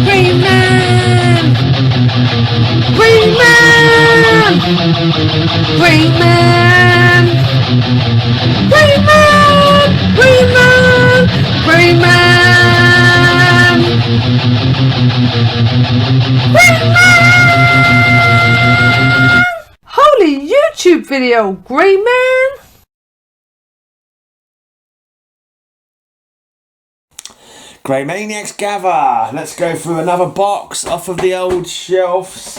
Greyman! Greyman! Greyman! Greyman! Greyman! Greyman! Greyman! Holy YouTube video, Greyman! Greymaniacs gather! Let's go through another box off of the old shelves.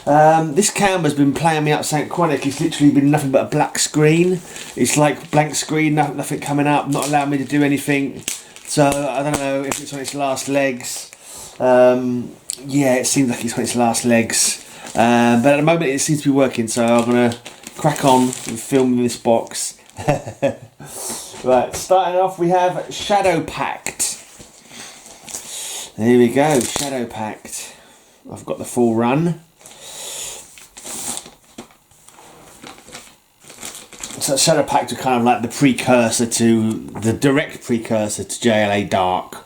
This camera's been playing me up St. Quantic. It's literally been nothing but a black screen. It's like blank screen, nothing coming up, not allowing me to do anything. So I don't know if it's on its last legs. Yeah, it seems like it's on its last legs. But at the moment it seems to be working, so I'm going to crack on with filming this box. Right, starting off we have Shadowpact. Here we go, Shadowpact. I've got the full run. So Shadowpact are kind of like the precursor to, the direct precursor to JLA Dark.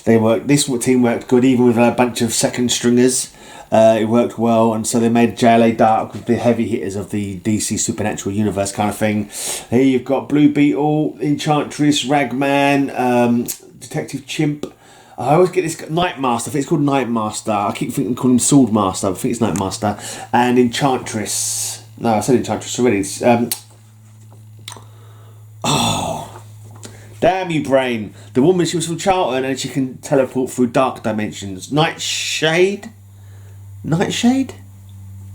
This team worked good even with a bunch of second stringers. It worked well, and so they made JLA Dark with the heavy hitters of the DC Supernatural Universe kind of thing. Here you've got Blue Beetle, Enchantress, Ragman, Detective Chimp. I always get this Nightmaster. I think it's called Nightmaster. I keep thinking calling him Swordmaster. I think it's Nightmaster. And Enchantress. No, I said Enchantress already. It's, oh, damn you, brain! The woman, she was from Charlton, and she can teleport through dark dimensions. Nightshade. Nightshade?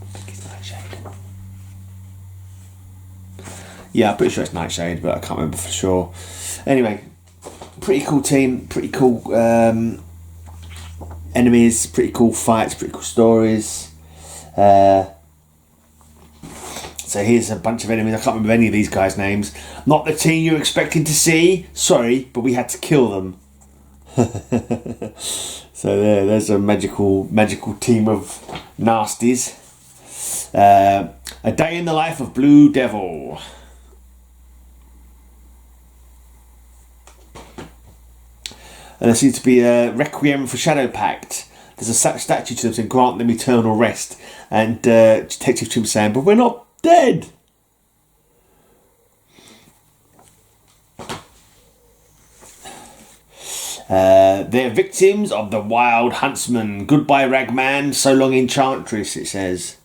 I think it's Nightshade. Yeah, I'm pretty sure it's Nightshade, but I can't remember for sure. Anyway, pretty cool team, pretty cool enemies, pretty cool fights, pretty cool stories. So here's a bunch of enemies. I can't remember any of these guys' names. Not the team you're expecting to see. Sorry, but we had to kill them. So there's a magical team of nasties. A day in the life of Blue Devil. And there seems to be a requiem for Shadowpact. There's a statue to them to grant them eternal rest. And Detective Chimp saying, but we're not dead. They're victims of the wild huntsman. Goodbye, Ragman. So long, Enchantress, it says.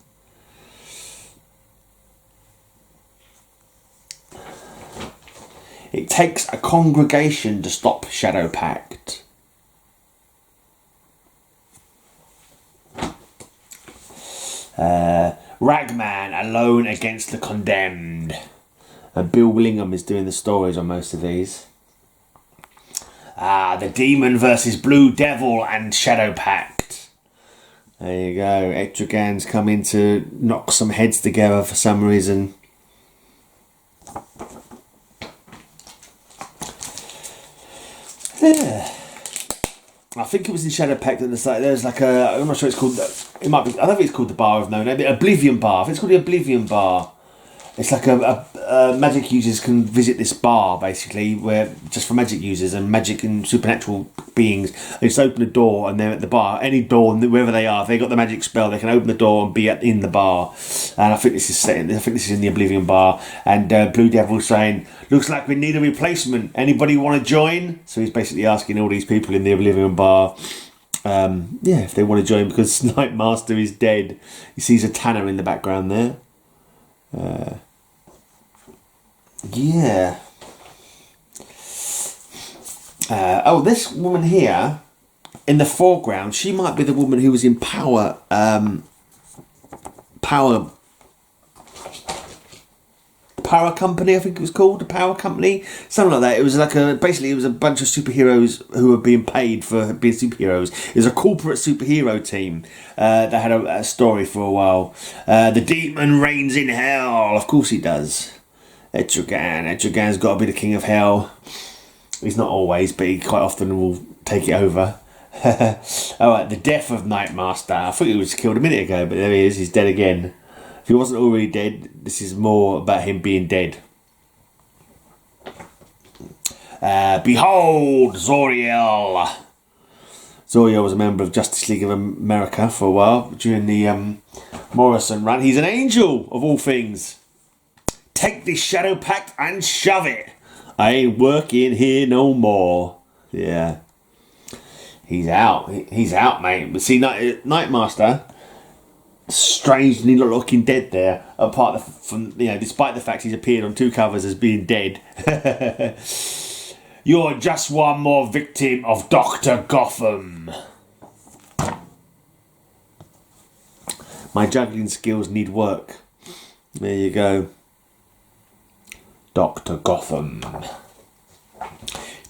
It takes a congregation to stop Shadowpact. Ragman alone against the condemned. Bill Willingham is doing the stories on most of these. The Demon versus Blue Devil and Shadowpact. There you go. Etrigan's coming to knock some heads together for some reason. Yeah. I think it was in Shadowpact that there's like a, I'm not sure it's called, it might be, I don't think it's called the Bar of No Name, Oblivion Bar. I think it's called the Oblivion Bar. It's like a magic users can visit this bar basically, where just for magic users and magic and supernatural beings. They just open the door and they're at the bar. Any door, wherever they are, if they got the magic spell, they can open the door and be in the bar. And I think this is set in, I think this is in the Oblivion Bar. And Blue Devil's saying, "Looks like we need a replacement. Anybody want to join?" So he's basically asking all these people in the Oblivion Bar, yeah, if they want to join because Nightmaster is dead. He sees a tanner in the background there. Yeah. Oh, this woman here in the foreground, she might be the woman who was in Power Company, I think it was called, the Power Company, something like that. It was like basically it was a bunch of superheroes who were being paid for being superheroes. It was a corporate superhero team that had a story for a while. The demon reigns in hell. Of course he does. Etrigan's got to be the king of hell. He's not always, but he quite often will take it over. Alright, the death of Nightmaster. I thought he was killed a minute ago, but there he is, he's dead again. If he wasn't already dead, this is more about him being dead. Behold, Zoriel. Zoriel was a member of Justice League of America for a while during the Morrison run. He's an angel of all things. Take this Shadowpact and shove it. I ain't working here no more. Yeah. He's out. He's out, mate. But see, Nightmaster, strangely not looking dead there. Apart from, despite the fact he's appeared on 2 covers as being dead. You're just one more victim of Dr. Gotham. My juggling skills need work. There you go. Dr. Gotham.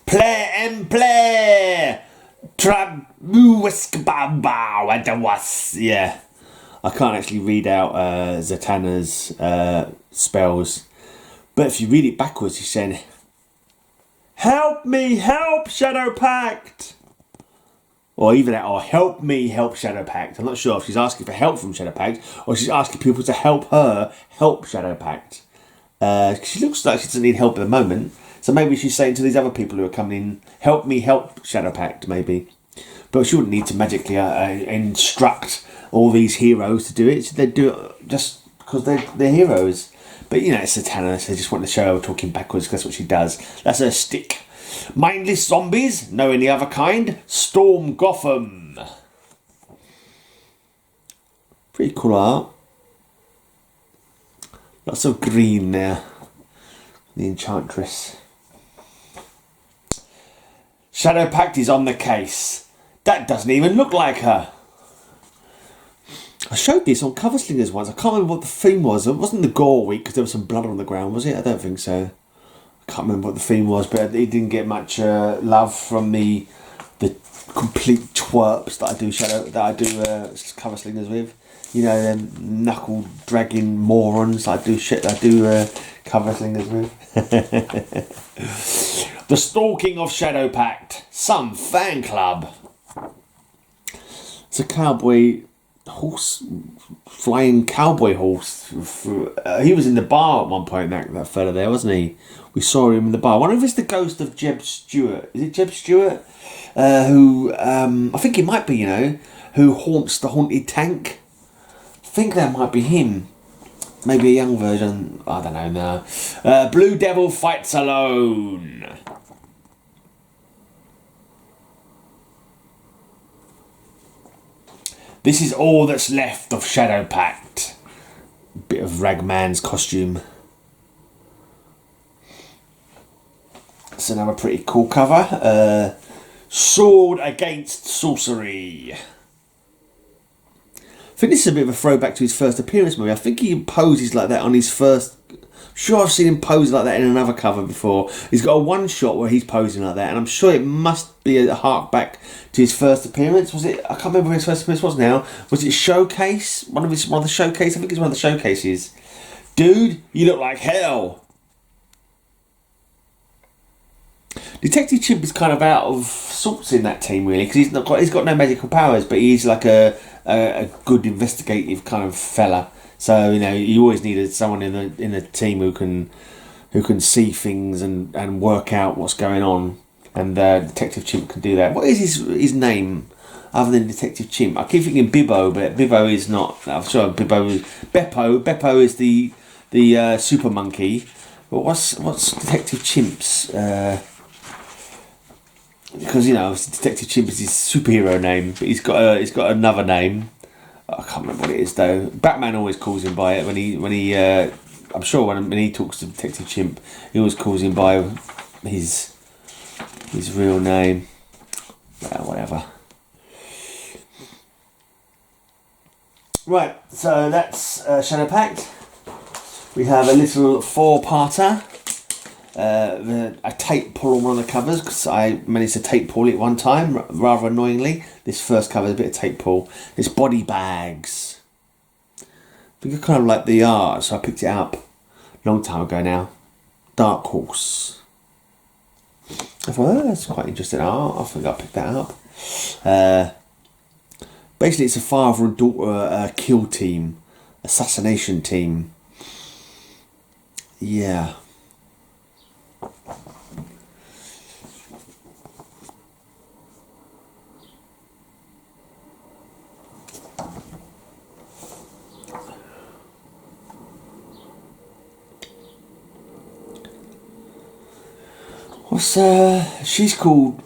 Play and play! Yeah. I can't actually read out Zatanna's spells. But if you read it backwards, he's saying, help me, help Shadowpact! Or even that, or help me, help Shadowpact. I'm not sure if she's asking for help from Shadowpact, or she's asking people to help her help Shadowpact. She looks like she doesn't need help at the moment. So maybe she's saying to these other people who are coming in, help me help Shadowpact, maybe. But she wouldn't need to magically instruct all these heroes to do it. So they'd do it just because they're heroes. But, it's Zatanna, so they just want to show her talking backwards, because that's what she does. That's her stick. Mindless zombies, no any other kind, storm Gotham. Pretty cool art. Lots of green there. The Enchantress. Shadowpact is on the case. That doesn't even look like her. I showed this on Cover Slingers once. I can't remember what the theme was. It wasn't the Gore Week because there was some blood on the ground, was it? I don't think so. I can't remember what the theme was, but it didn't get much love from the complete twerps that I do Cover Slingers with. Them knuckle dragging morons that I do Cover Slingers with. The Stalking of Shadowpact. Some fan club. It's a cowboy horse, flying cowboy horse. He was in the bar at one point, that fella there, wasn't he? We saw him in the bar. I wonder if it's the ghost of Jeb Stewart. Is it Jeb Stewart? Who, I think it might be, who haunts the haunted tank. I think that might be him. Maybe a young version. I don't know now. Blue Devil fights alone. This is all that's left of Shadowpact. Bit of Ragman's costume. It's another pretty cool cover. Sword Against Sorcery. I think this is a bit of a throwback to his first appearance movie. I think he poses like that on his first... I'm sure I've seen him pose like that in another cover before. He's got a one shot where he's posing like that, and I'm sure it must be a hark back to his first appearance. Was it? I can't remember where his first appearance was now. Was it Showcase? One of the showcases? I think it's one of the showcases. Dude, you look like hell. Detective Chimp is kind of out of sorts in that team, really, because he's got no magical powers, but he's like a good investigative kind of fella. So you always needed someone in the team who can see things and work out what's going on, and Detective Chimp can do that. What is his name other than Detective Chimp? I keep thinking Bibbo, but Bibbo is not. I'm sure Bibbo is Beppo. Beppo is the super monkey. But what's Detective Chimp's? Because Detective Chimp is his superhero name, but he's got another name. I can't remember what it is though. Batman always calls him by it when he I'm sure when he talks to Detective Chimp, he always calls him by his real name. Yeah, whatever. Right, so that's Shadowpact. We have a little 4-parter. A tape pull on one of the covers, because I managed to tape pull it one time, rather annoyingly. This first cover is a bit of tape pull. It's Body Bags. I think I kind of like the art, so I picked it up a long time ago now. Dark Horse. I thought, that's quite interesting art. I think I'll pick that up. Basically, it's a father and daughter kill team, assassination team. Yeah. She's called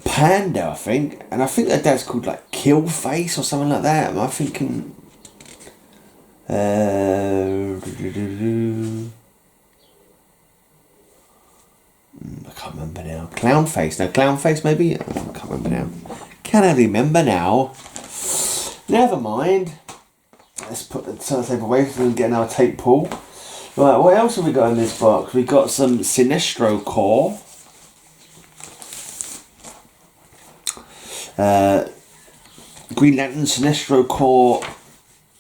Panda, I think, and I think her dad's called like Killface or something like that. Am I thinking? I can't remember now. Clownface, no, Clownface maybe. I can't remember now. Can I remember now? Never mind. Let's put the sellotape away so we can get another tape pull. Right, what else have we got in this box? We got some Sinestro core. Green Lantern Sinestro core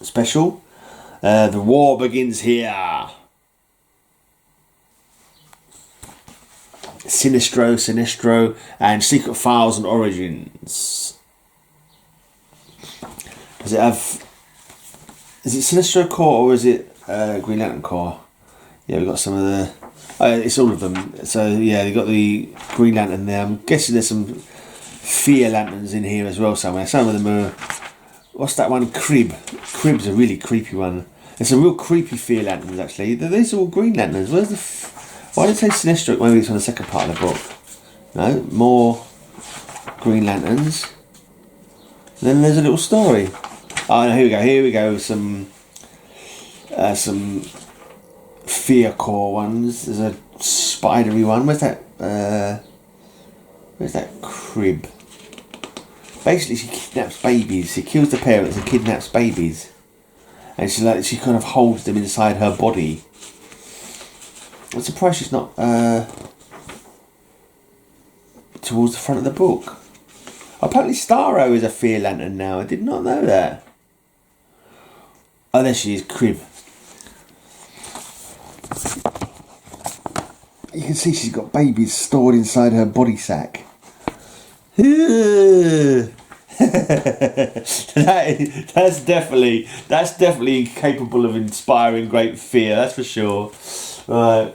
special. The war begins here. Sinestro, and Secret Files and Origins. Does it have? Is it Sinestro core or is it Green Lantern core? Yeah, we've got some of the. It's all of them. So yeah, they got the Green Lantern there. I'm guessing there's some Fear Lanterns in here as well somewhere. Some of them are. What's that one? Crib's a really creepy one. It's a real creepy Fear Lanterns actually. These are all Green Lanterns. Where's the? Why did it say Sinestro? Maybe it's on the second part of the book. No, more Green Lanterns. And then there's a little story. Oh, no, here we go. Some Fear Core ones. There's a spidery one. Where's that? Where's that crib? Basically, she kidnaps babies. She kills the parents and kidnaps babies, and she kind of holds them inside her body. I'm surprised she's not towards the front of the book. Apparently Starro is a Fear Lantern now. I did not know that. Oh, there she is, crib. You can see she's got babies stored inside her body sack. That's definitely capable of inspiring great fear, that's for sure. Right,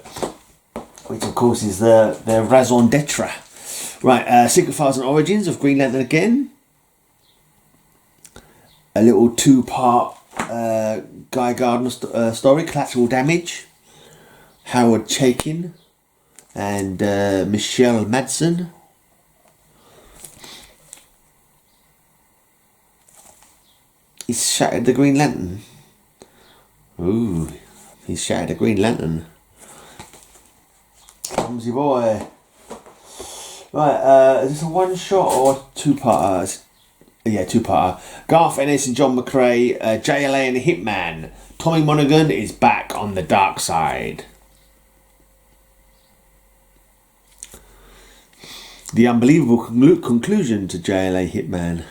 which of course is their raison d'etre. Right, Secret Files and Origins of Green Lantern again. A little two-part Guy Gardner story, Collateral Damage. Howard Chaykin and Michelle Madsen. He's shattered the Green Lantern. Ooh, he's shattered the Green Lantern. Clumsy boy. Right, is this a one shot or two-parter? Yeah, two-parter. Garth Ennis and John McCrae, JLA and Hitman. Tommy Monaghan is back on the dark side. The unbelievable conclusion to JLA Hitman.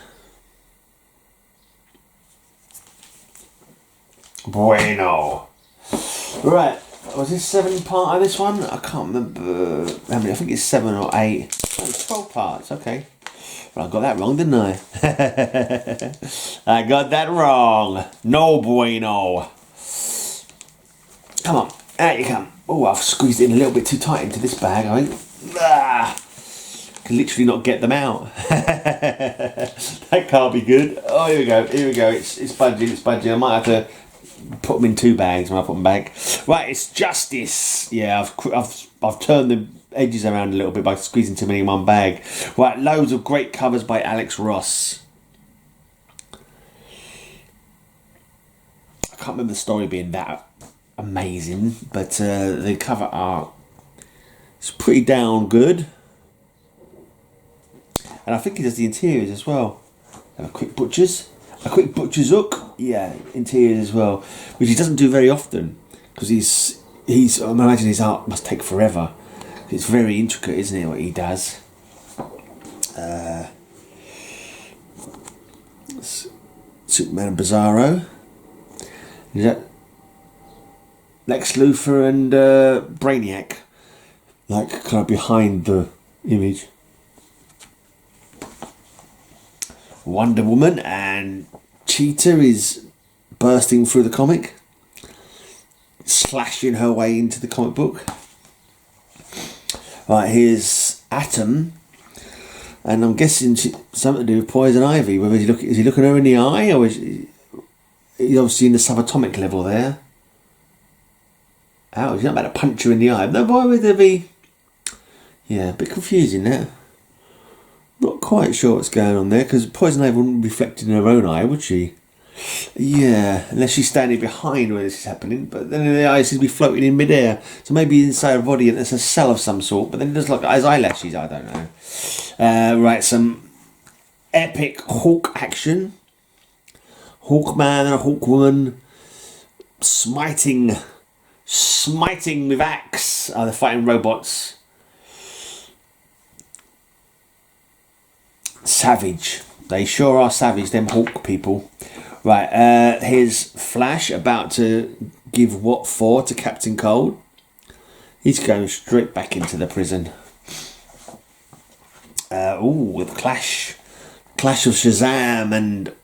Bueno. Right, was this 7-part of this one? I can't remember how many. I think it's 7 or 8. Oh, it's 12 parts. Okay. Well, I got that wrong, didn't I? I got that wrong. No bueno. Come on, out you come. Oh, I've squeezed it in a little bit too tight into this bag, I think. Can literally not get them out. That can't be good. Oh, here we go. It's budging. I might have to put them in 2 bags when I put them back. Right, it's Justice. Yeah, I've turned the edges around a little bit by squeezing too many in one bag. Right, loads of great covers by Alex Ross. I can't remember the story being that amazing, but the cover art is pretty down good. And I think he does the interiors as well. Have a quick butcher's hook. Yeah, interiors as well, which he doesn't do very often because he's. I imagine his art must take forever. It's very intricate, isn't it? What he does. Superman and Bizarro. Is that Lex Luthor and Brainiac, like kind of behind the image. Wonder Woman and Cheetah is bursting through the comic, slashing her way into the comic book. Right, here's Atom, and I'm guessing something to do with Poison Ivy. Whether is he looking her in the eye, or he's obviously in the subatomic level there. Ouch, he's not about to punch her in the eye. No, why would there be? Yeah, a bit confusing there. Not quite sure what's going on there, because Poison Ivy wouldn't reflect in her own eye, would she? Yeah, unless she's standing behind where this is happening, but then the eye seems to be floating in midair. So maybe inside her body it's a cell of some sort, but then it does look like eyelashes, I don't know. Right, some epic Hawk action. Hawkman and a Hawkwoman smiting with axe. They're fighting robots. Savage. They sure are savage, them Hawk people. Right, here's Flash about to give what for to Captain Cold. He's going straight back into the prison. The clash of Shazam and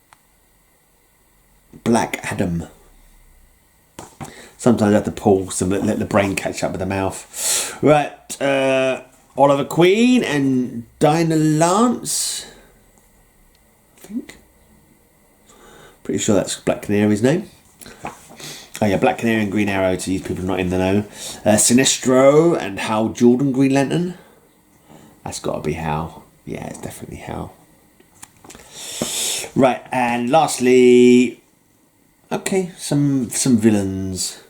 Black Adam. Sometimes I have to pause to let the brain catch up with the mouth. Right, Oliver Queen and Dinah Lance. I think. Pretty sure that's Black Canary's name. Oh yeah, Black Canary and Green Arrow to these people not in the know. Sinestro and Hal Jordan, Green Lantern. That's got to be Hal. Yeah, it's definitely Hal. Right, and lastly, okay, some villains.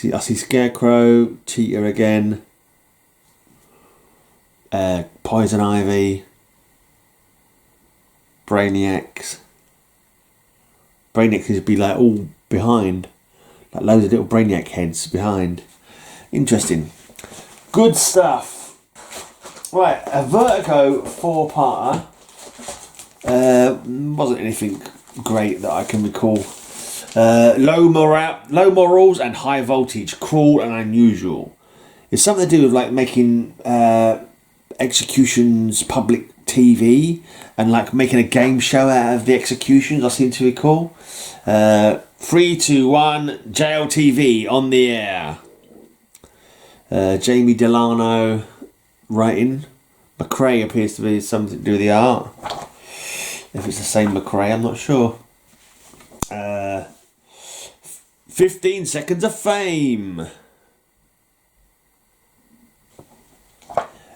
I see Scarecrow, Cheetah again, Poison Ivy, Brainiacs. Brainiacs would be like all behind, like loads of little Brainiac heads behind. Interesting, good stuff. Right, a Vertigo 4-parter. Wasn't anything great that I can recall. Low morals and high voltage, cruel and unusual. It's something to do with like making executions public TV and like making a game show out of the executions, I seem to recall. 3, 2, 1, JLTV on the air. Jamie Delano writing. McRae appears to be something to do with the art. If it's the same McRae, I'm not sure. 15 Seconds of Fame.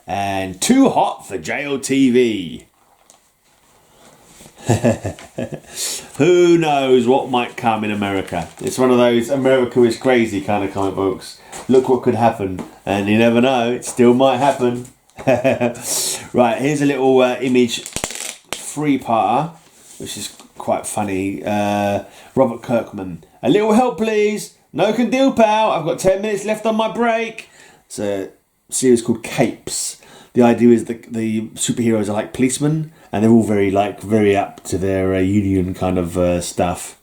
And Too Hot for JLTV. Who knows what might come in America? It's one of those America is crazy kind of comic books. Look what could happen. And you never know, it still might happen. Right, here's a little image 3-parter, which is quite funny. Robert Kirkman. A little help, please. No can do, pal. I've got 10 minutes left on my break. It's a series called Capes. The idea is that the superheroes are like policemen, and they're all very up to their union kind of stuff.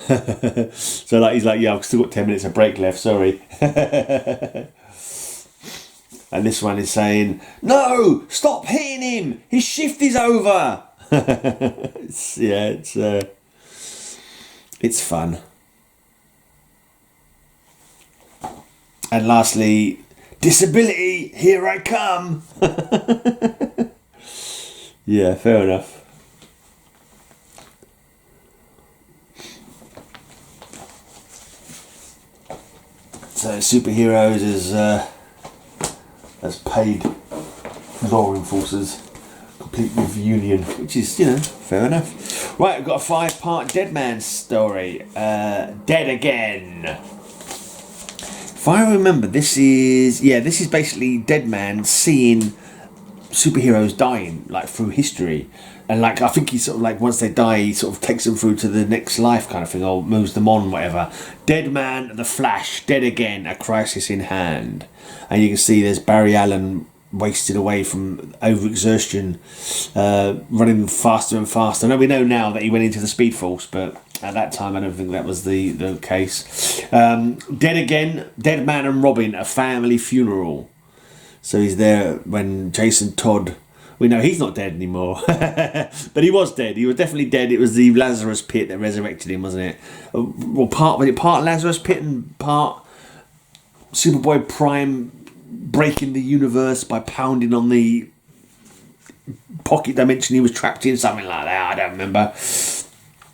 So like he's like, yeah, I've still got 10 minutes of break left. Sorry. And this one is saying, no, stop hitting him. His shift is over. It's fun. And lastly, disability, here I come. Yeah, fair enough. So superheroes as paid law enforcers, complete with union, which is, fair enough. Right, I've got a 5-part Deadman story. Dead Again. If I remember, this is basically Deadman seeing superheroes dying, like, through history. And, like, I think he sort of, like, once they die, he sort of takes them through to the next life kind of thing, or moves them on, whatever. Deadman, The Flash, Dead Again, A Crisis in Hand. And you can see there's Barry Allen wasted away from overexertion, running faster and faster. Now we know now that he went into the Speed Force, but at that time I don't think that was the case. Dead Again, Deadman and Robin, A Family Funeral. So he's there when Jason Todd, we know he's not dead anymore, but he was dead. He was definitely dead. It was the Lazarus Pit that resurrected him, wasn't it? Well, part Lazarus Pit and part Superboy Prime breaking the universe by pounding on the pocket dimension he was trapped in, something like that. I don't remember.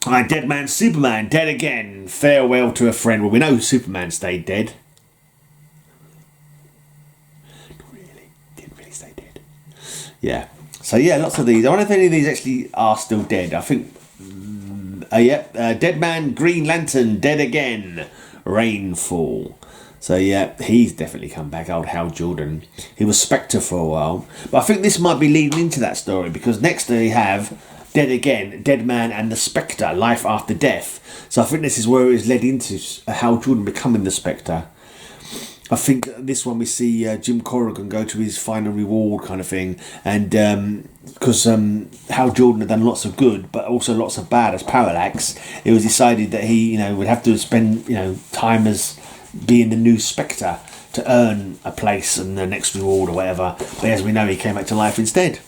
Alright, Deadman, Superman, Dead Again, Farewell to a Friend. Well, we know Superman stayed dead. Yeah. So yeah, lots of these. I wonder if any of these actually are still dead. I think. Deadman, Green Lantern, dead again. Rainfall. So yeah, he's definitely come back. Old Hal Jordan. He was Spectre for a while, but I think this might be leading into that story because next they have Dead Again, Deadman and the Spectre, Life After Death. So I think this is where it is led into Hal Jordan becoming the Spectre. I think this one we see Jim Corrigan go to his final reward kind of thing, and because Hal Jordan had done lots of good but also lots of bad as Parallax, it was decided that he would have to spend time as being the new Spectre to earn a place and the next reward or whatever. But as we know, he came back to life instead,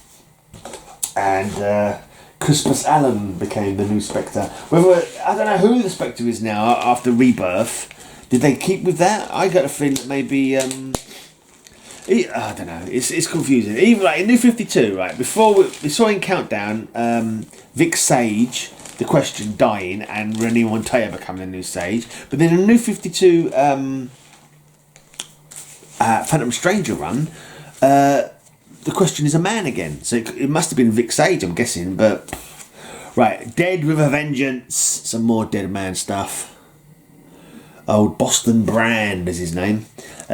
and Crispus Allen became the new Spectre. Whether I don't know who the Spectre is now after Rebirth. Did they keep with that? I got a feeling that maybe I don't know. It's confusing. Even like in New 52, right before we saw in Countdown, Vic Sage, the Question dying, and Renee Montoya becoming the new Sage. But then in New 52, Phantom Stranger run, the Question is a man again. So it must have been Vic Sage, I'm guessing. But right, Dead with a Vengeance. Some more Deadman stuff. Old Boston Brand is his name.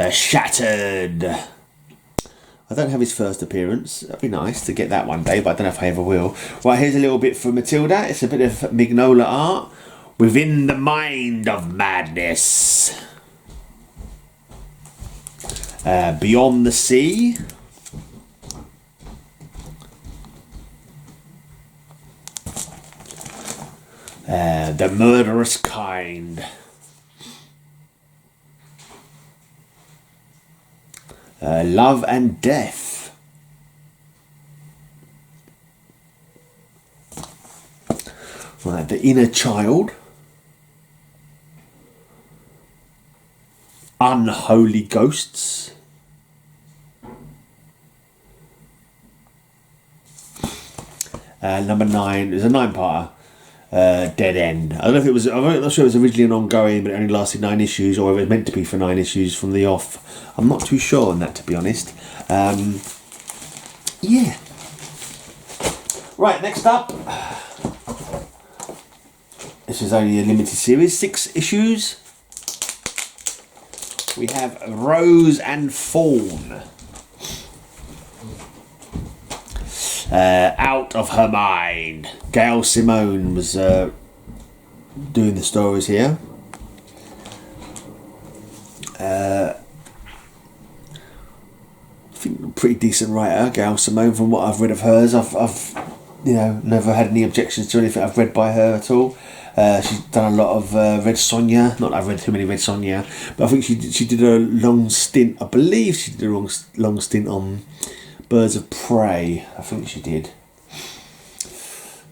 Shattered. I don't have his first appearance. That'd be nice to get that one day, but I don't know if I ever will. Right, here's a little bit for Matilda. It's a bit of Mignola art. Within the Mind of Madness. Beyond the Sea. The Murderous Kind. Love and Death. Right, The Inner Child. Unholy Ghosts. Number 9. There's a 9-parter. Dead End. I don't know if it was. I'm not sure it was originally an ongoing, but it only lasted 9 issues, or if it was meant to be for 9 issues from the off. I'm not too sure on that, to be honest. Yeah. Right, next up. This is only a limited series, 6 issues. We have Rose and Fawn. Out of Her Mind. Gail Simone was doing the stories here. I think pretty decent writer, Gail Simone, from what I've read of hers. I've never had any objections to anything I've read by her at all. She's done a lot of Red Sonja. Not that I've read too many Red Sonja, but I think she did a long stint. I believe she did a long stint on Birds of Prey. I think she did.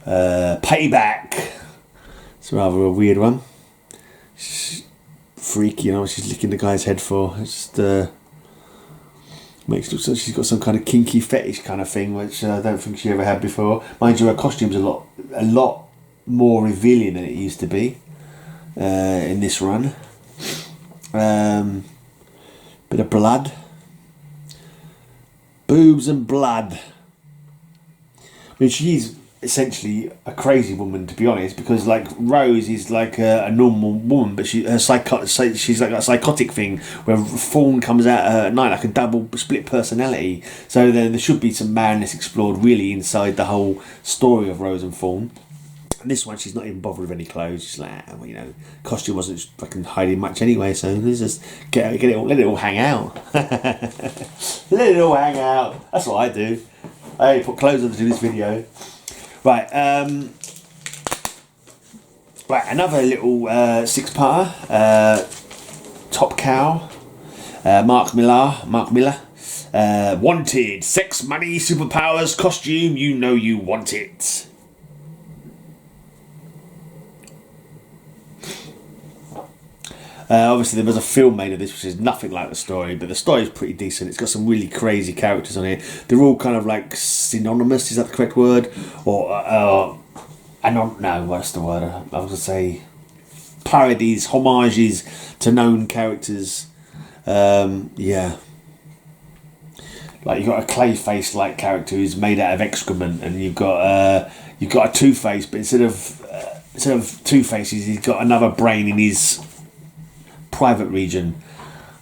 Payback. It's rather a weird one. She's freaky, what she's licking the guy's head for. It's just makes it look so she's got some kind of kinky fetish kind of thing, which I don't think she ever had before. Mind you, her costume's a lot more revealing than it used to be in this run. Bit of blood. Boobs and blood. I mean, she's essentially a crazy woman, to be honest, because like Rose is like a normal woman, but she's like a psychotic thing where Fawn comes out at night like a double split personality. So there should be some madness explored really inside the whole story of Rose and Fawn. And this one, she's not even bothered with any clothes. She's like, costume wasn't fucking hiding much anyway, so let's just let it all hang out. Let it all hang out. That's what I do. I put clothes on to do this video. Right, another little 6-parter. Top Cow. Mark Miller. Wanted. Sex, money, superpowers, costume. You know you want it. Obviously there was a film made of this which is nothing like the story, but the story is pretty decent. It's got some really crazy characters on it. They're all kind of like synonymous, is that the correct word? Or I don't know, what's the word? I was going to say parodies, homages to known characters. Yeah. Like, you've got a Clayface-like character who's made out of excrement, and you've got a Two-Face, but instead of two faces, he's got another brain in his private region.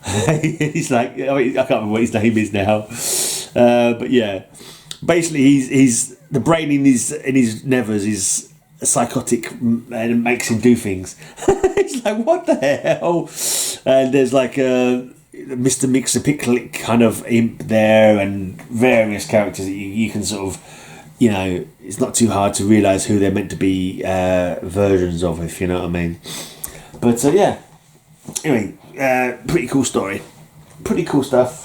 He's like, I can't remember what his name is now, but yeah, basically he's the brain in his nevers is psychotic and it makes him do things. It's like, what the hell? And there's like a Mr. Mixer-Pickle kind of imp there, and various characters that you can sort of, you know, it's not too hard to realise who they're meant to be versions of, if you know what I mean. But yeah, anyway, pretty cool story, pretty cool stuff,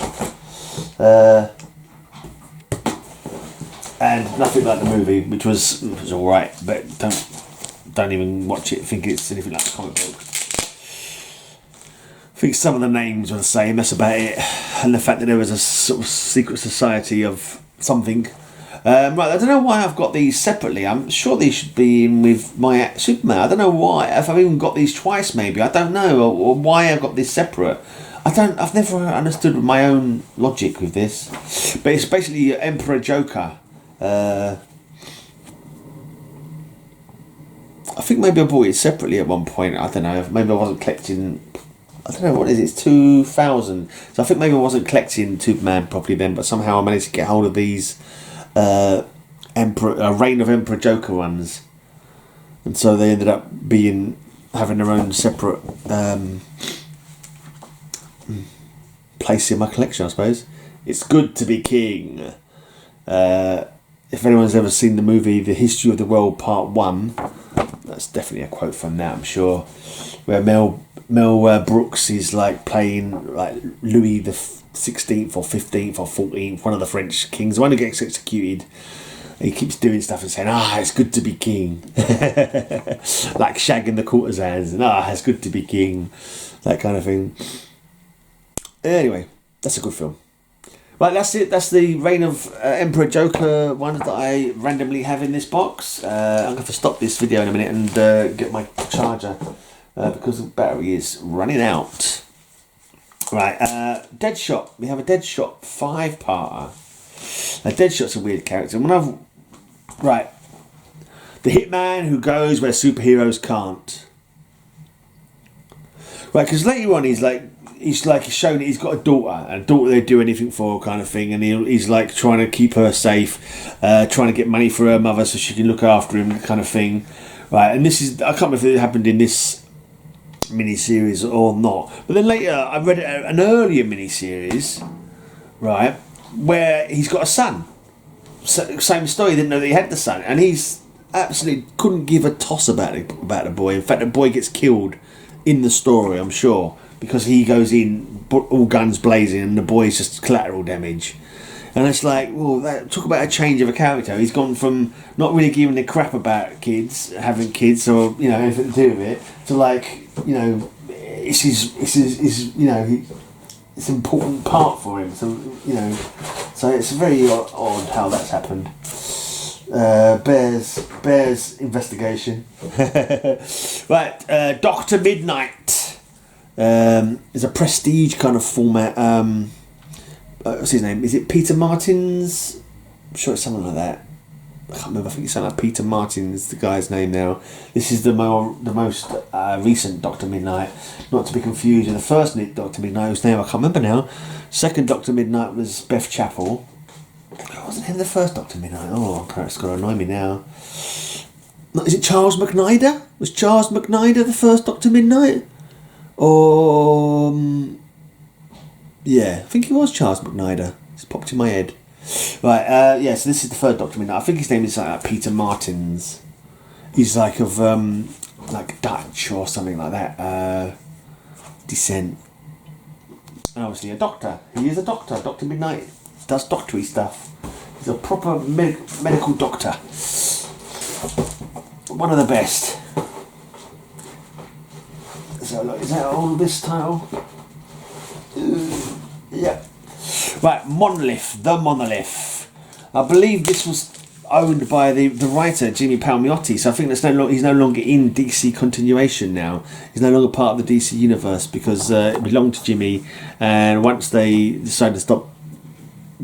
and nothing like the movie, which was all right, but don't even watch it. Think it's anything like a comic book. I think some of the names were the same. That's about it, and the fact that there was a sort of secret society of something. Right, I don't know why I've got these separately. I'm sure these should be in with my Superman. I don't know why. If I've even got these twice, maybe. I don't know, or why I've got this separate. I've never understood my own logic with this. But it's basically Emperor Joker. I think maybe I bought it separately at one point. I don't know. Maybe I wasn't collecting. I don't know, what is it? It's 2000. So I think maybe I wasn't collecting Superman properly then, but somehow I managed to get hold of these Reign of Emperor Joker ones, and so they ended up having their own separate place in my collection, I suppose. It's good to be king. If anyone's ever seen the movie The History of the World Part 1, that's definitely a quote from that, I'm sure, where Mel Brooks is like playing like Louis the 16th or 15th or 14th, one of the French kings, the one who gets executed. He keeps doing stuff and saying, it's good to be king. Like shagging the courtesans, and it's good to be king, that kind of thing. Anyway, that's a good film. Right, that's it. That's the Reign of Emperor Joker ones that I randomly have in this box. I'm going to have to stop this video in a minute and get my charger because the battery is running out. Right, Deadshot. We have a Deadshot 5-parter. Deadshot's a weird character. Right, the hitman who goes where superheroes can't. Right, because later on he's shown that he's got a daughter they'd do anything for, kind of thing, and he's like trying to keep her safe, trying to get money for her mother so she can look after him, kind of thing. Right, and this is, I can't remember if it happened in this mini-series or not, but then later I read an earlier mini-series, right, where he's got a son. Same story, didn't know that he had the son, and he's absolutely couldn't give a toss about the boy. In fact, the boy gets killed in the story, I'm sure, because he goes in all guns blazing and the boy's just collateral damage. And it's like, well, talk about a change of a character. He's gone from not really giving a crap about having kids or, you know, anything to do with it, to like, you know, it's his you know, it's an important part for him. So, you know, so it's very odd how that's happened. Bears investigation. Right, Dr. Midnight is a prestige kind of format. What's his name? Is it Peter Martins? I'm sure it's something like that. I can't remember. I think it's something like Peter Martins, the guy's name now. This is the most recent Dr. Midnight, not to be confused with the first Dr. Midnight, whose name I can't remember now. Second Dr. Midnight was Beth Chapel. Wasn't him the first Dr. Midnight? Oh, it's going to annoy me now. Is it Charles McNider? Was Charles McNider the first Dr. Midnight? Or... yeah, I think he was Charles McNider. It's popped in my head. Right, yeah, so this is the third Dr. Midnight. I think his name is like Peter Martins. He's like of, like Dutch or something like that. Descent. And obviously a doctor. He is a doctor. Dr. Midnight does doctory stuff. He's a proper medical doctor. One of the best. So, look, is that all this title? Yeah. Right, the Monolith. I believe this was owned by the writer Jimmy Palmiotti, so I think he's no longer in DC continuation now. He's no longer part of the DC universe because it belonged to Jimmy, and once they decided to stop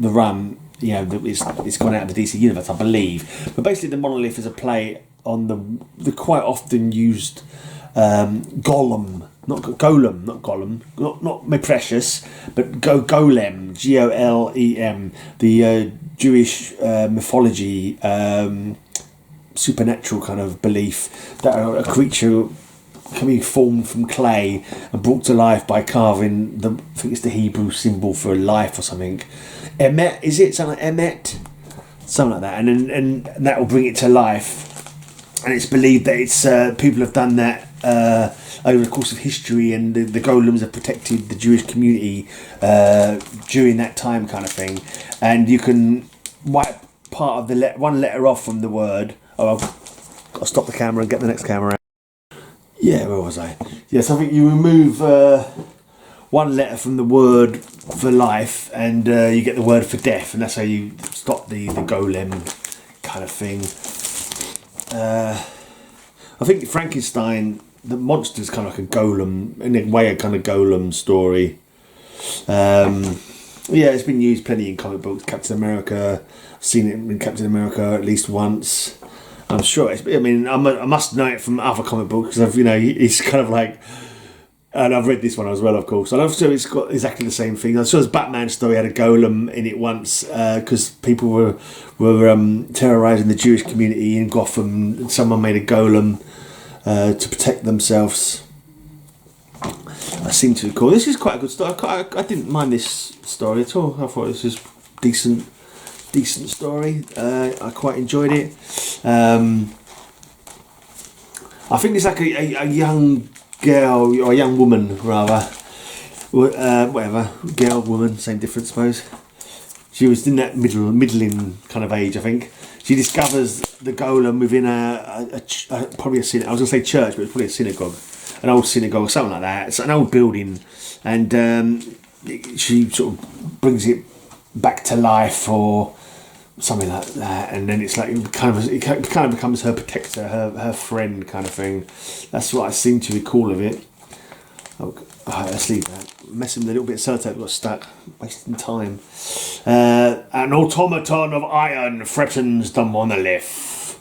the run, you know, it's gone out of the DC universe, I believe. But basically, the monolith is a play on the quite often used golem, not my precious, but golem, Golem, the Jewish mythology, supernatural kind of belief that a creature can be formed from clay and brought to life by carving I think it's the Hebrew symbol for life or something. Emet, is it something like Emet? Something like that, and that will bring it to life. And it's believed that it's people have done that over the course of history, and the golems have protected the Jewish community during that time, kind of thing. And you can wipe part of the one letter off from the word. Oh, I'll stop the camera and get the next camera out. Yeah, where was I? Yes, I think you remove one letter from the word for life, and you get the word for death, and that's how you stop the golem kind of thing. I think Frankenstein, the monster, is kind of like a golem, in a way, a kind of golem story. Yeah, it's been used plenty in comic books. Captain America, I've seen it in Captain America at least once. I'm sure I must know it from other comic books, because it's kind of like, and I've read this one as well, of course. And I'm sure it's got exactly the same thing. I'm sure his Batman story had a golem in it once, because people were terrorising the Jewish community in Gotham, and someone made a golem to protect themselves. I seem to recall. This is quite a good story. I didn't mind this story at all. I thought this was decent story. I quite enjoyed it. I think it's like a young girl, or a young woman rather, whatever, girl, woman, same difference, I suppose. She was in that middling kind of age, I think. She discovers the golem within probably a synagogue. I was going to say church, but it's probably a synagogue, an old synagogue, something like that. It's an old building, and she sort of brings it back to life or something like that, and then it's like it kind of becomes her protector, her friend kind of thing. That's what I seem to recall of it. Let's leave that. Messing with a little bit of sellotape got stuck, wasting time. An automaton of iron threatens the monolith.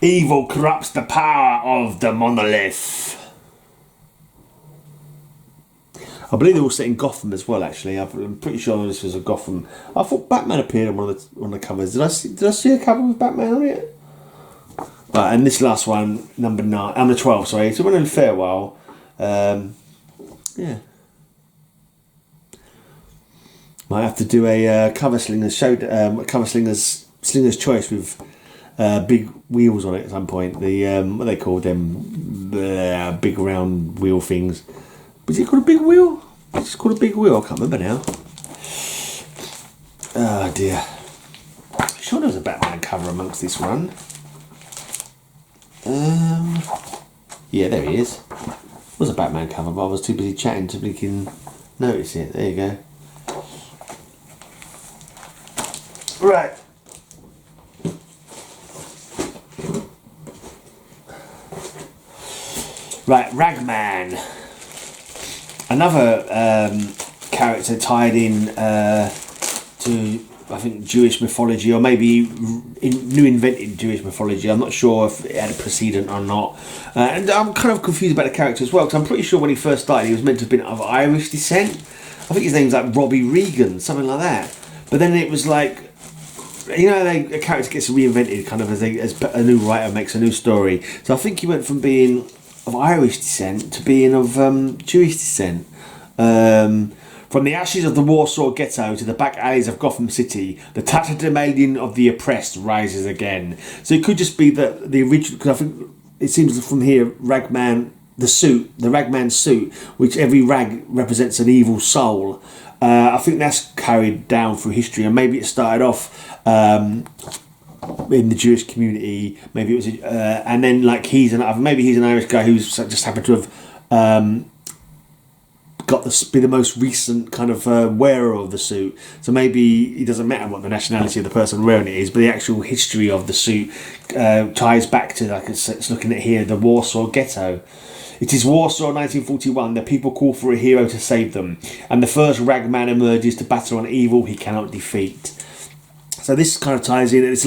Evil corrupts the power of the monolith. I believe they're all set in Gotham as well. Actually, I'm pretty sure this was a Gotham. I thought Batman appeared on one of the covers. Did I see a cover with Batman on it? Right, and this last one, number 12. Sorry, it's a one in Farewell. Yeah, might have to do a cover slingers choice with big wheels on it at some point. The what are they called, them big round wheel things. Was it called a big wheel? It's called a big wheel. I can't remember now. Oh dear. I'm sure there was a Batman cover amongst this run. Yeah, there he is. It was a Batman cover, but I was too busy chatting to blinking notice it. There you go. Right. Right, Ragman. Another character tied in to, I think, Jewish mythology, or maybe new invented Jewish mythology. I'm not sure if it had a precedent or not. And I'm kind of confused about the character as well, because I'm pretty sure when he first started he was meant to have been of Irish descent. I think his name's like Robbie Regan, something like that. But then it was like, a character gets reinvented kind of as a new writer makes a new story. So I think he went from being of Irish descent to being of Jewish descent. From the ashes of the Warsaw Ghetto to the back alleys of Gotham City, the tatterdemalion of the oppressed rises again. So it could just be that the original, because I think it seems from here, Ragman, the Ragman suit, which every rag represents an evil soul. I think that's carried down through history, and maybe it started off in the Jewish community. Maybe it was, and then like maybe he's an Irish guy who's just happened to have be the most recent kind of wearer of the suit. So maybe it doesn't matter what the nationality of the person wearing it is, but the actual history of the suit ties back to, like it's looking at here, the Warsaw Ghetto. It is Warsaw 1941. The people call for a hero to save them, and the first Ragman emerges to battle an evil he cannot defeat. So this kind of ties in. It's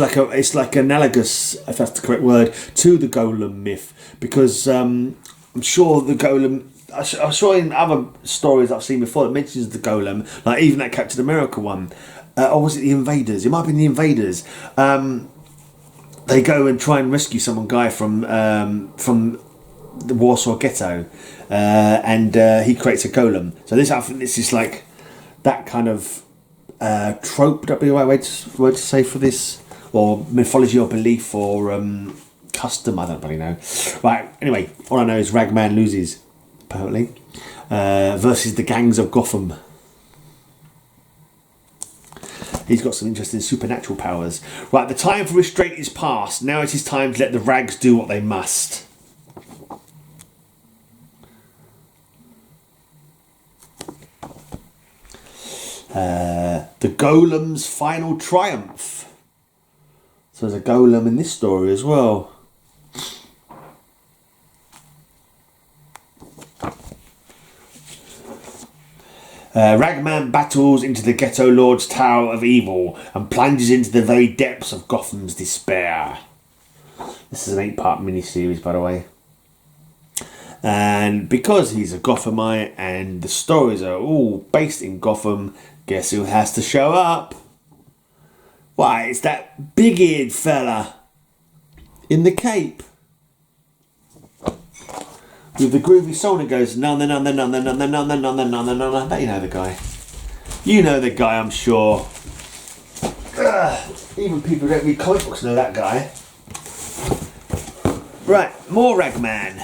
like analogous, if that's the correct word, to the Golem myth, because I'm sure the Golem. I'm sure in other stories I've seen before it mentions the Golem, like even that Captain America one, or was it the Invaders? It might have been the Invaders. They go and try and rescue some guy from the Warsaw ghetto, and he creates a golem. So I think this is like that kind of trope. Would that be the right word to say for this, or mythology, or belief, or custom? I don't really know. Right. Anyway, all I know is Ragman loses apparently versus the gangs of Gotham. He's got some interesting supernatural powers. Right, the time for restraint is past. Now it is time to let the rags do what they must. The Golem's final triumph. So there's a Golem in this story as well. Ragman battles into the Ghetto Lord's Tower of Evil and plunges into the very depths of Gotham's despair. This is an 8-part miniseries, by the way. And because he's a Gothamite and the stories are all based in Gotham, guess who has to show up? Why, it's that big-eared fella in the cape. With the groovy song that goes none. Bet you know the guy. You know the guy, I'm sure. Even people who don't read comic books know that guy. Right, more Ragman.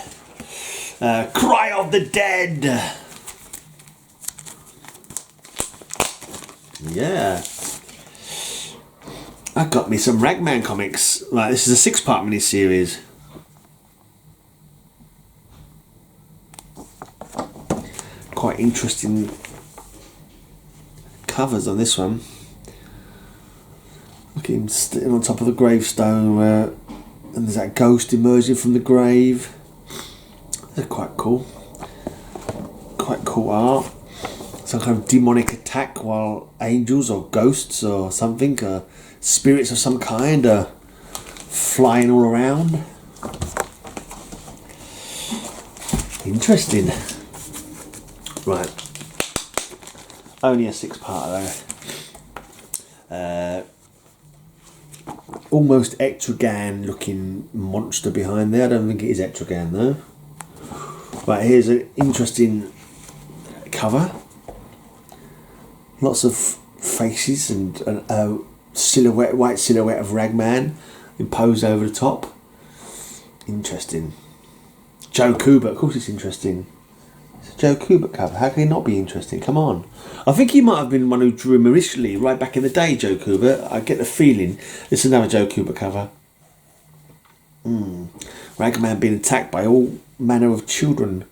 Cry of the Dead. Yeah. I got me some Ragman comics. Right, this is a 6-part miniseries. Quite interesting covers on this one. Look at him sitting on top of the gravestone and there's that ghost emerging from the grave. They're quite cool. Quite cool art. Some kind of demonic attack while angels or ghosts or something, spirits of some kind are flying all around. Interesting. Right. Only a 6-part though. Almost Etrigan looking monster behind there. I don't think it is Etrigan though. Right, here's an interesting cover. Lots of faces and a silhouette, white silhouette of Ragman imposed over the top. Interesting. Joe Kubert, of course it's interesting. It's a Joe Kubert cover. How can it not be interesting? Come on. I think he might have been one who drew him initially, right back in the day, Joe Kubert. I get the feeling it's another Joe Kubert cover. Ragman being attacked by all manner of children.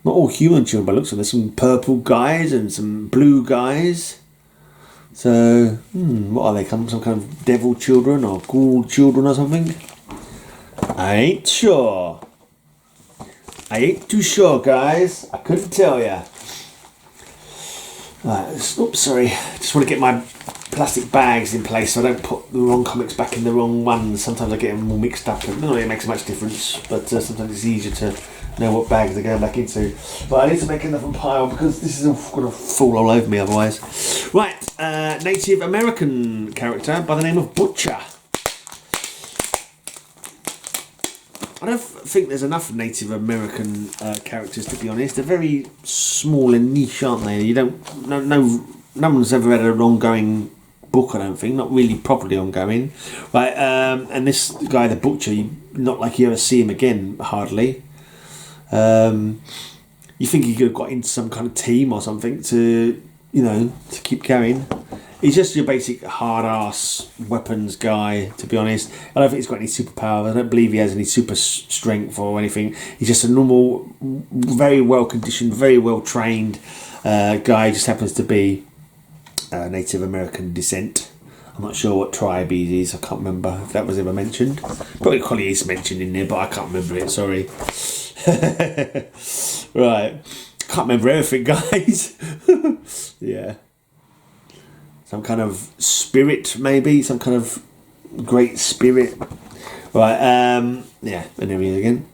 Not all human children, but looks like there's some purple guys and some blue guys. So, what are they? Some kind of devil children or ghoul children or something? I ain't sure. I ain't too sure, guys. I couldn't tell ya. Right, oops, sorry. Just want to get my plastic bags in place so I don't put the wrong comics back in the wrong ones. Sometimes I get them all mixed up. Not really makes much difference, but sometimes it's easier to know what bags they're going back into. But I need to make another pile because this is all going to fall all over me otherwise. Right, Native American character by the name of Butcher. I don't think there's enough Native American characters, to be honest. They're very small and niche, aren't they? You don't, no one's ever had an ongoing book, I don't think. Not really properly ongoing. Right, and this guy, the Butcher, not like you ever see him again, hardly. You think he could have got into some kind of team or something to keep going. He's just your basic hard-ass weapons guy, to be honest. I don't think he's got any superpowers. I don't believe he has any super strength or anything. He's just a normal, very well-conditioned, very well-trained guy. He just happens to be Native American descent. I'm not sure what tribe he is. I can't remember if that was ever mentioned. Probably is mentioned in there, but I can't remember it, sorry. Right. Can't remember everything, guys. Yeah. Some kind of spirit, maybe. Some kind of great spirit. Right. Yeah. And there he is again.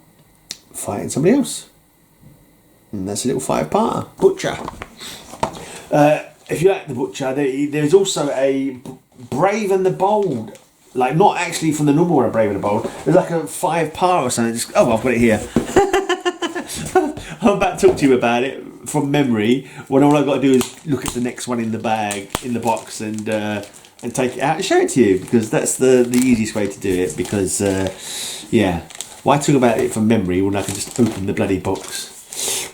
Fighting somebody else. And that's a little 5-parter. Butcher. If you like the Butcher, there's also a Brave and the Bold. Like, not actually from the normal one, Brave and the Bold. There's like a 5-part or something. Oh, I've got it here. I'm about to talk to you about it from memory, when all I've got to do is look at the next one in the bag, in the box, and take it out and show it to you, because that's the easiest way to do it, because, yeah. Why talk about it from memory when I can just open the bloody box?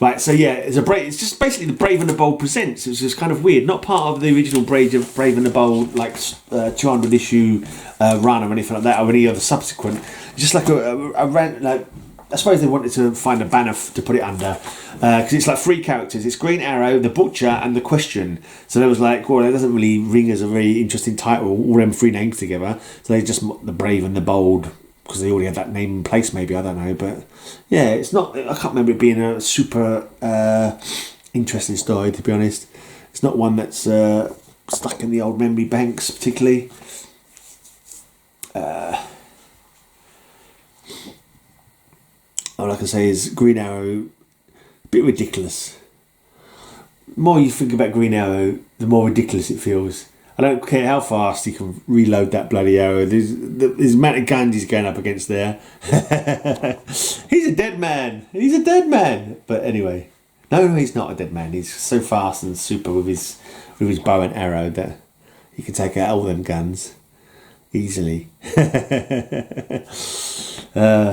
Right, so yeah, it's just basically the Brave and the Bold presents. It was just kind of weird, not part of the original Brave and the Bold, like 200 issue run or anything like that, or any other subsequent. It's just like a rant, like, I suppose they wanted to find a banner to put it under, because it's like 3 characters. It's Green Arrow, the Butcher, and the Question. So they was like, well, it doesn't really ring as a very interesting title, all them 3 names together. So they just the Brave and the Bold, because they already had that name in place, maybe, I don't know. But yeah, it's not, I can't remember it being a super interesting story, to be honest. It's not one that's stuck in the old memory banks, particularly. All I can say is Green Arrow, a bit ridiculous. The more you think about Green Arrow, the more ridiculous it feels. I don't care how fast he can reload that bloody arrow. There's the amount of guns he's going up against there. He's a dead man. He's a dead man. But anyway, no, he's not a dead man. He's so fast and super with his bow and arrow that he can take out all them guns easily.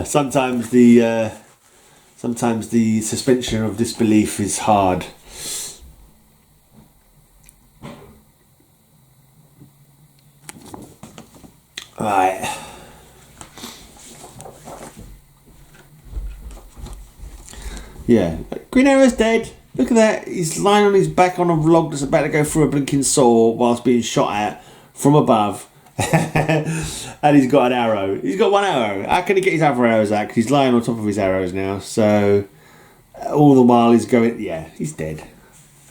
Sometimes the suspension of disbelief is hard. Right. Yeah. Green Arrow's dead. Look at that. He's lying on his back on a log that's about to go through a blinking saw whilst being shot at from above. And he's got an arrow. He's got 1 arrow. How can he get his other arrows out? 'Cause he's lying on top of his arrows now. So all the while he's going, yeah, he's dead.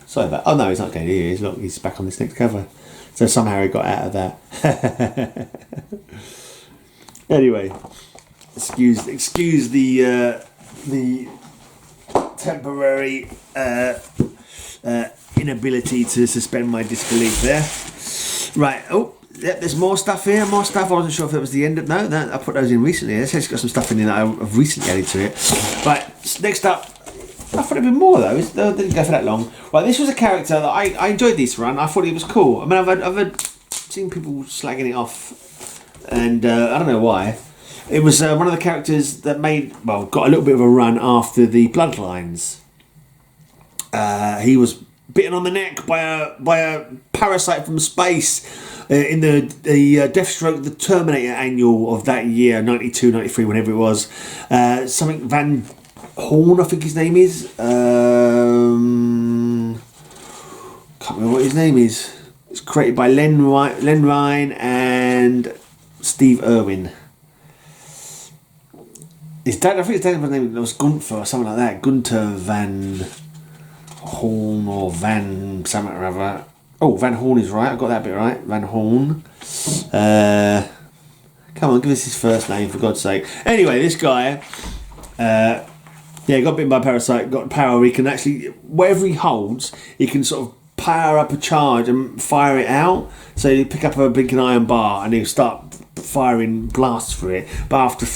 Sorry about. Oh no, he's not dead. He is. Look, he's back on this next cover. So somehow he got out of that. Anyway, excuse the temporary inability to suspend my disbelief there. Right. Oh, yeah, there's more stuff here. More stuff. I wasn't sure if it was the end of. No, I put those in recently. It's got some stuff in there that I've recently added to it. Right. Next up. I thought it'd be more though. It didn't go for that long. Right, this was a character that I enjoyed this run. I thought it was cool. I mean, I've seen people slagging it off, and I don't know why. It was one of the characters that got a little bit of a run after the Bloodlines. He was bitten on the neck by a parasite from space in the Deathstroke, the Terminator annual of that year, 92, 93, whenever it was. Something Van Horn, I think his name is. Can't remember what his name is. It's created by Len Ryan and Steve Irwin. His dad, I think his dad's name was Gunther or something like that. Gunter Van Horn or Van something or other. Oh, Van Horn is right. I got that bit right. Van Horn. Come on, give us his first name for God's sake. Anyway, this guy. Yeah, got bitten by a parasite, got power. He can actually, whatever he holds, he can sort of power up a charge and fire it out. So you pick up a blinking iron bar and he'll start firing blasts for it. But after,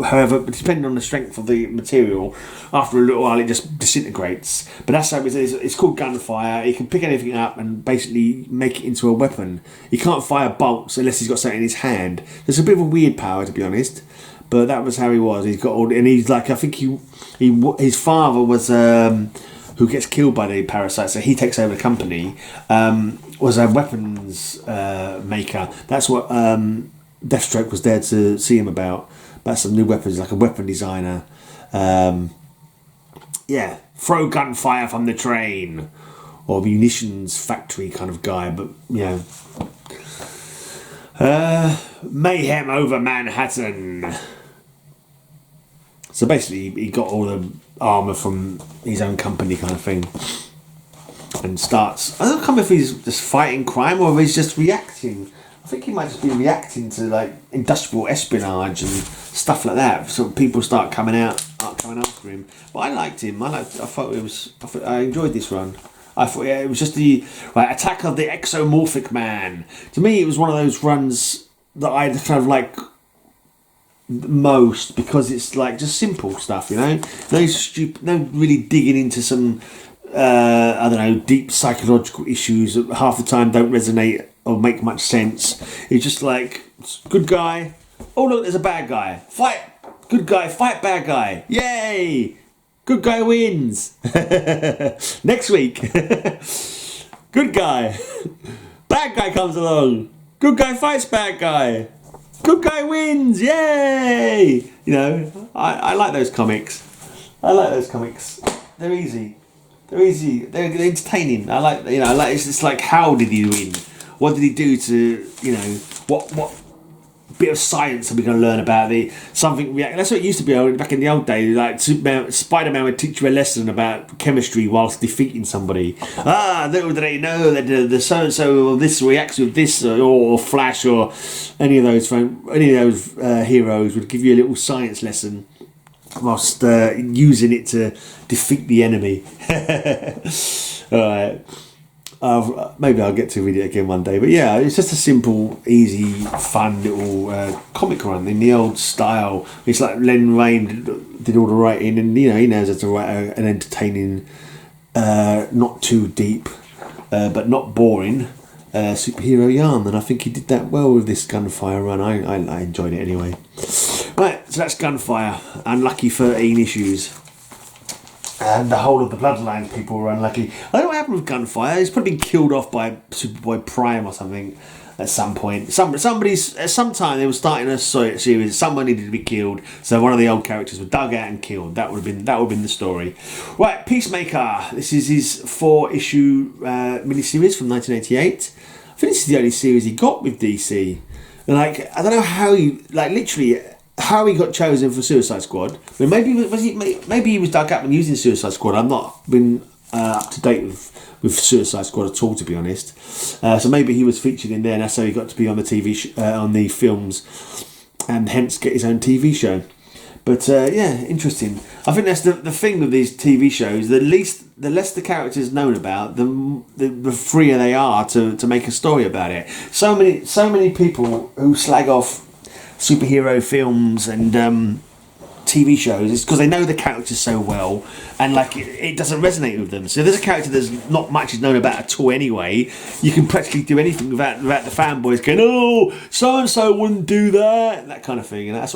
however, depending on the strength of the material, after a little while it just disintegrates. But that's how it's called gunfire. He can pick anything up and basically make it into a weapon. He can't fire bolts unless he's got something in his hand. There's a bit of a weird power, to be honest. But that was how he was. He's got all, and he's like, I think his father was who gets killed by the parasite, so he takes over the company. Was a weapons maker. That's what Deathstroke was there to see him about. That's some new weapons, like a weapon designer. Yeah, throw gunfire from the train, or munitions factory kind of guy. But you know, mayhem over Manhattan. So basically, he got all the armour from his own company, kind of thing, and starts. I don't know if he's just fighting crime or if he's just reacting. I think he might just be reacting to like industrial espionage and stuff like that. So people start coming after him. But I liked him. I enjoyed this run. I thought it was just the Attack of the Exomorphic Man. To me, it was one of those runs that I kind of like most because it's like just simple stuff, you know. No really digging into some I don't know, deep psychological issues that half the time don't resonate or make much sense. It's just like good guy. Oh look, there's a bad guy. Fight good guy. Fight bad guy. Yay! Good guy wins. Next week. Good guy. Bad guy comes along. Good guy fights bad guy. Good guy wins. Yay! You know, I like those comics. They're easy. They're entertaining. It's like, how did he win? What did he do to, you know, what bit of science are we going to learn about something? That's what it used to be back in the old days. Like Spider-Man would teach you a lesson about chemistry whilst defeating somebody. Little did they know that the so and so this reacts with this, or Flash, or any of those heroes would give you a little science lesson whilst using it to defeat the enemy. All right. Maybe I'll get to read it again one day, but yeah, it's just a simple, easy, fun little comic run in the old style. It's like Len Wein did all the writing, and you know he knows how to write an entertaining, not too deep, but not boring superhero yarn. And I think he did that well with this Gunfire run. I enjoyed it anyway. Right, so that's Gunfire. Unlucky 13 issues. And the whole of the Bloodline people were unlucky. I don't know what happened with Gunfire. He's probably been killed off by Superboy Prime or something at some point. At some time they were starting a series. Someone needed to be killed, so one of the old characters was dug out and killed. That would have been the story. Right, Peacemaker. This is his 4-issue miniseries from 1988. I think this is the only series he got with DC. And I don't know how how he got chosen for Suicide Squad. I mean, maybe he was dug up and using Suicide Squad. I've not been up to date with Suicide Squad at all, to be honest. So maybe he was featured in there, and that's how he got to be on the TV on the films, and hence get his own TV show. But yeah, interesting. I think that's the thing with these TV shows. The less the characters known about, the freer they are to make a story about it. So many people who slag off superhero films and TV shows, it's because they know the characters so well, and like it doesn't resonate with them. So if there's a character that's not much is known about at all anyway, you can practically do anything without the fanboys going, oh, so and so wouldn't do that kind of thing. And that's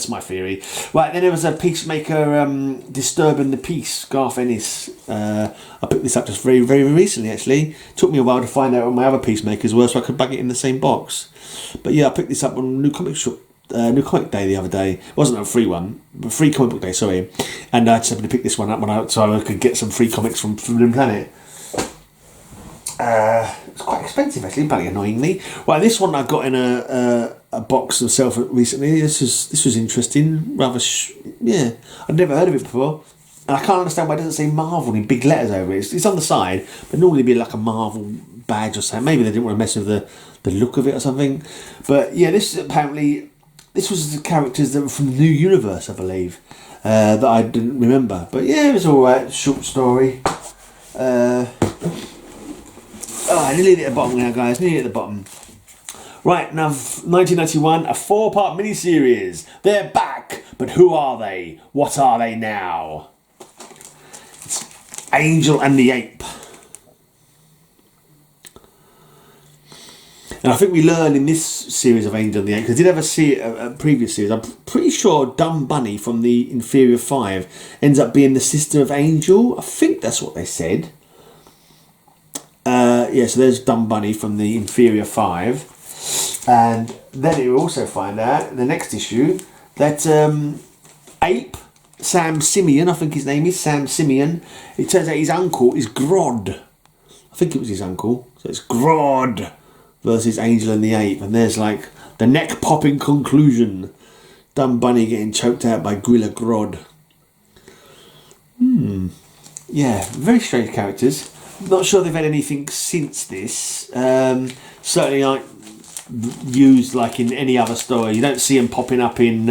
my theory. Right, then there was a Peacemaker Disturbing the Peace, Garth Ennis. I picked this up just very, very recently actually. It took me a while to find out what my other Peacemakers were so I could bag it in the same box. But yeah, I picked this up on New Comic Day the other day. It wasn't a free one, but free comic book day, sorry. And I just happened to pick this one up so I could get some free comics from Forbidden Planet. It's quite expensive actually, bloody annoyingly. Right, this one I got in a box myself recently. This was interesting. Yeah, I'd never heard of it before. And I can't understand why it doesn't say Marvel in big letters over it. It's on the side, but normally it'd be like a Marvel badge or something. Maybe they didn't want to mess with the look of it or something. But yeah, this was the characters that were from the New Universe, I believe, that I didn't remember. But yeah, it was alright, short story. Nearly at the bottom now, guys, nearly at the bottom. Right, now 1991, a 4-part miniseries. They're back, but who are they? What are they now? It's Angel and the Ape. And I think we learn in this series of Angel and the Ape, because I did ever see a previous series, I'm pretty sure Dumb Bunny from the Inferior 5 ends up being the sister of Angel. I think that's what they said. So there's Dumb Bunny from the Inferior 5. And then you also find out in the next issue that Ape, Sam Simeon, I think his name is Sam Simeon, it turns out his uncle is Grodd. I think it was his uncle. So it's Grodd versus Angel and the Ape, and there's like the neck-popping conclusion Dumb Bunny getting choked out by Grilla Grodd. Yeah, very strange characters. Not sure they've had anything since this. Certainly aren't used like in any other story. You don't see them popping up in,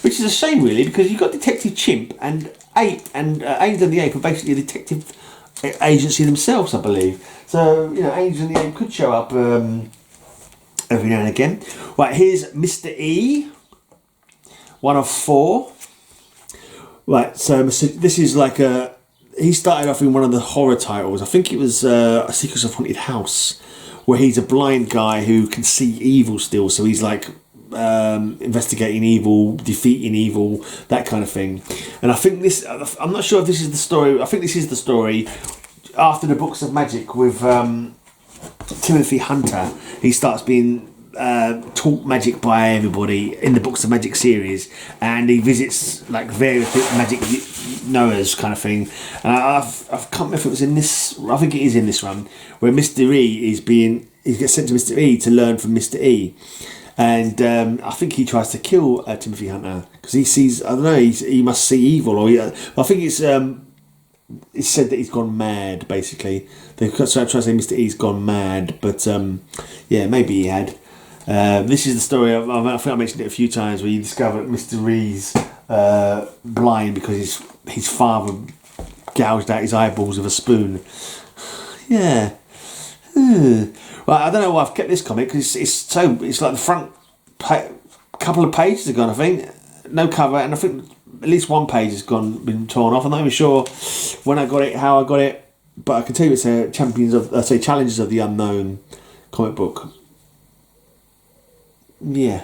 which is a shame really, because you've got Detective Chimp and Ape, and Angel and the Ape are basically a detective agency themselves, I believe. So, you know, Angel and the Ape could show up every now and again. Right, here's Mr. E, one of 4. Right, so this is like a... He started off in one of the horror titles. I think it was Secrets of Haunted House, where he's a blind guy who can see evil still. So he's like investigating evil, defeating evil, that kind of thing. And I think this... I'm not sure if this is the story. I think this is the story after the Books of Magic with Timothy Hunter. He starts being... taught magic by everybody in the Books of Magic series, and he visits like various magic knowers kind of thing. And I can't remember if it was in this. I think it is in this run where Mr. E he gets sent to Mr. E to learn from Mr. E, and I think he tries to kill Timothy Hunter because he sees, I don't know, he must see evil, or I think it's said that he's gone mad. Basically, they try to say Mr. E's gone mad, but yeah, maybe he had. This is the story, I think I mentioned it a few times, where you discover Mr. Ree's blind because his father gouged out his eyeballs with a spoon. Yeah. Well, I don't know why I've kept this comic, because it's like the front couple of pages are gone, I think. No cover, and I think at least one page has been torn off. I'm not even sure when I got it, how I got it, but I can tell you it's a Challenges of the Unknown comic book. Yeah,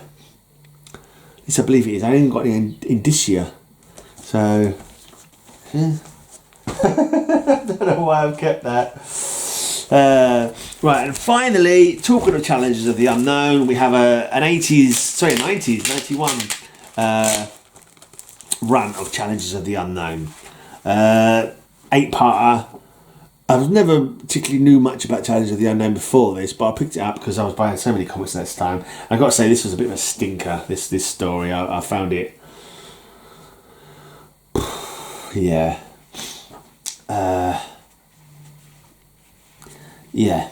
at least I believe it is. I haven't got any indicia, so I don't know why I've kept that. Right, and finally, talking of Challenges of the Unknown, we have an 90s, 91 run of Challenges of the Unknown. 8-parter. I never particularly knew much about Challenges of the Unknown before this, but I picked it up because I was buying so many comics at this time. I got to say, this was a bit of a stinker. This story, I found it. Yeah. Yeah.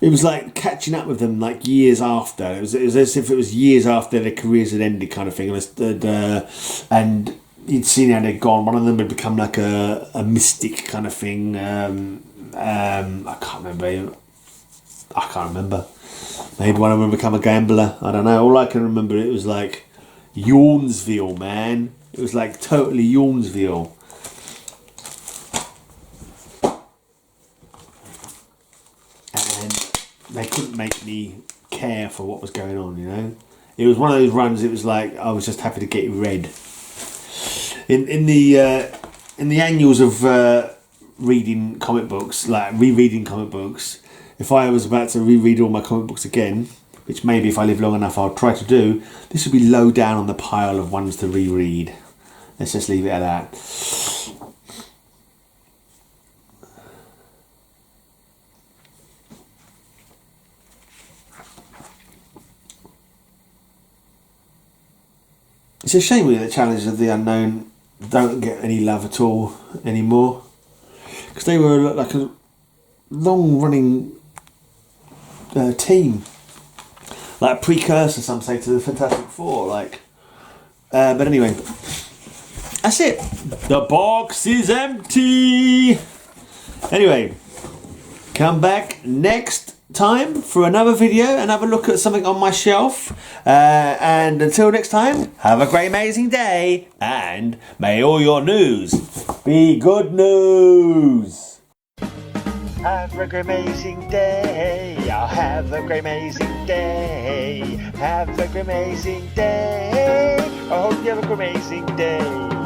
It was like catching up with them like years after. It was as if it was years after their careers had ended, kind of thing. And you'd seen how they'd gone. One of them had become like a mystic kind of thing. I can't remember. Maybe one of them become a gambler. I don't know. All I can remember, it was like Yawnsville, man. It was like totally Yawnsville. And they couldn't make me care for what was going on, you know. It was one of those runs. It was like I was just happy to get it read. In the annuals of reading comic books, like rereading comic books, if I was about to reread all my comic books again, which maybe if I live long enough I'll try to do, this would be low down on the pile of ones to reread. Let's just leave it at that. It's a shame really that Challenges of the Unknown don't get any love at all anymore, because they were like a long running team, like a precursor, some say, to the Fantastic Four, like but anyway, that's it. The box is empty. Anyway, come back next time for another video and have a look at something on my shelf, and until next time, have a great amazing day, and may all your news be good news. Have a great amazing day. I'll have a great amazing day. Have a great amazing day. I hope you have a great amazing day.